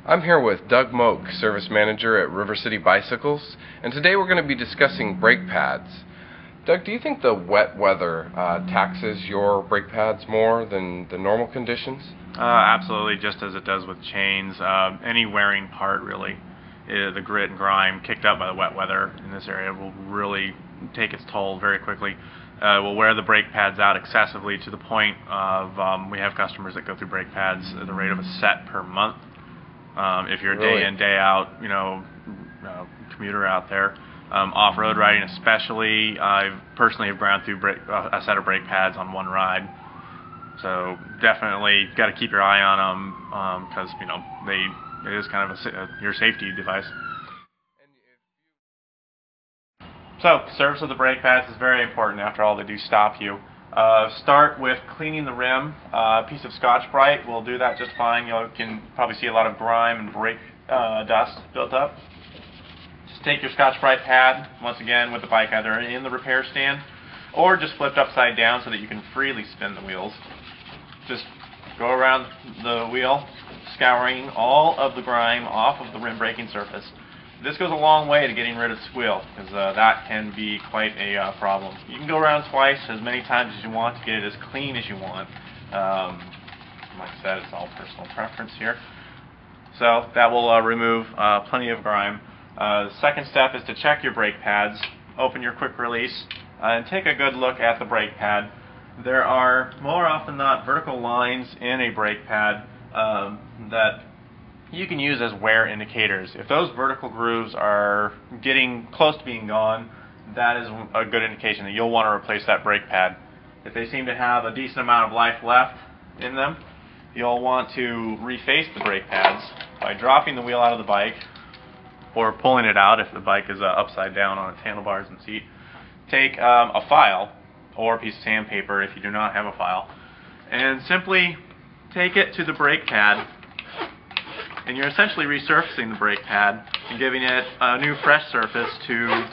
I'm here with Doug Moak, Service Manager at River City Bicycles, and today we're going to be discussing brake pads. Doug, do you think the wet weather taxes your brake pads more than the normal conditions? Absolutely, just as it does with chains. Any wearing part, really, the grit and grime kicked up by the wet weather in this area will really take its toll very quickly. We'll wear the brake pads out excessively to the point of we have customers that go through brake pads at the rate of a set per month. If you're a day in, day out, commuter out there, off-road riding especially, I personally have ground through a set of brake pads on one ride. So definitely got to keep your eye on them because it is kind of your safety device. So service of the brake pads is very important. After all, they do stop you. Start with cleaning the rim. A piece of Scotch-Brite will do that just fine. You can probably see a lot of grime and brake dust built up. Just take your Scotch-Brite pad, once again with the bike either in the repair stand or just flipped upside down so that you can freely spin the wheels. Just go around the wheel, scouring all of the grime off of the rim braking surface. This goes a long way to getting rid of squeal, because that can be quite a problem. You can go around twice, as many times as you want, to get it as clean as you want. Like I said, it's all personal preference here. So that will remove plenty of grime. The second step is to check your brake pads, open your quick release, and take a good look at the brake pad. There are, more often than not, vertical lines in a brake pad that you can use as wear indicators. If those vertical grooves are getting close to being gone, that is a good indication that you'll want to replace that brake pad. If they seem to have a decent amount of life left in them, you'll want to reface the brake pads by dropping the wheel out of the bike or pulling it out if the bike is upside down on its handlebars and seat. Take a file or a piece of sandpaper if you do not have a file, and simply take it to the brake pad, and you're essentially resurfacing the brake pad and giving it a new fresh surface to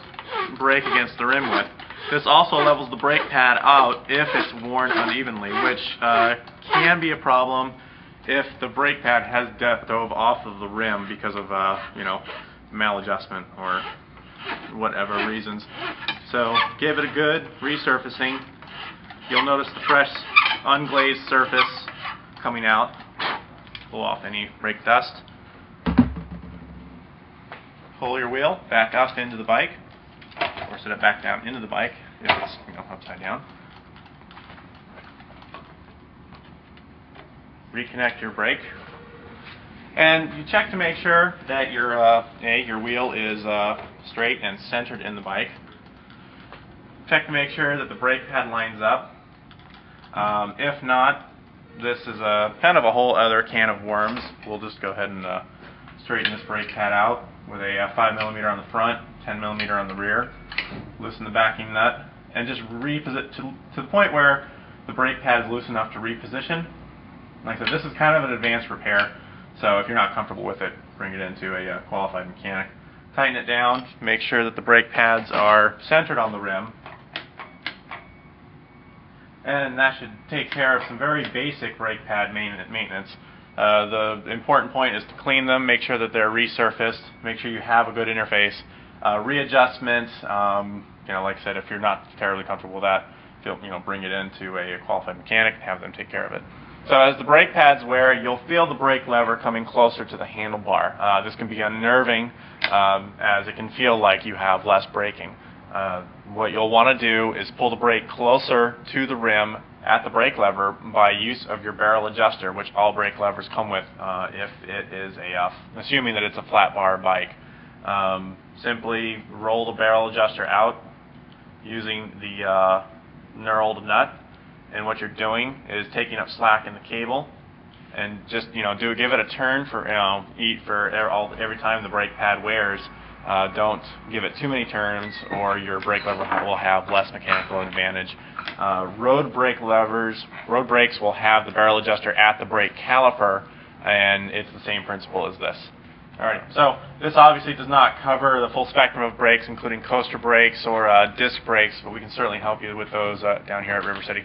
brake against the rim with. This also levels the brake pad out if it's worn unevenly, which can be a problem if the brake pad has dove off of the rim because of maladjustment or whatever reasons. So give it a good resurfacing. You'll notice the fresh unglazed surface coming out. Pull off any brake dust. Pull your wheel back up into the bike, or set it back down into the bike if it's upside down. Reconnect your brake, and you check to make sure that your wheel is straight and centered in the bike. Check to make sure that the brake pad lines up. If not, this is kind of a whole other can of worms. We'll just go ahead and straighten this brake pad out with a 5mm on the front, 10mm on the rear. Loosen the backing nut, and just reposition to the point where the brake pad is loose enough to reposition. Like I said, this is kind of an advanced repair, so if you're not comfortable with it, bring it into a qualified mechanic. Tighten it down, make sure that the brake pads are centered on the rim. And that should take care of some very basic brake pad maintenance. The important point is to clean them, make sure that they're resurfaced, make sure you have a good interface. Readjustment, like I said, if you're not terribly comfortable with that, bring it into a qualified mechanic and have them take care of it. So as the brake pads wear, you'll feel the brake lever coming closer to the handlebar. This can be unnerving as it can feel like you have less braking. What you'll want to do is pull the brake closer to the rim at the brake lever by use of your barrel adjuster, which all brake levers come with if it is assuming that it's a flat bar bike. Simply roll the barrel adjuster out using the knurled nut, and what you're doing is taking up slack in the cable, and just give it a turn for every time the brake pad wears. Don't give it too many turns, or your brake lever will have less mechanical advantage. Road brakes will have the barrel adjuster at the brake caliper, and it's the same principle as this. Alright, so this obviously does not cover the full spectrum of brakes, including coaster brakes or disc brakes, but we can certainly help you with those down here at River City.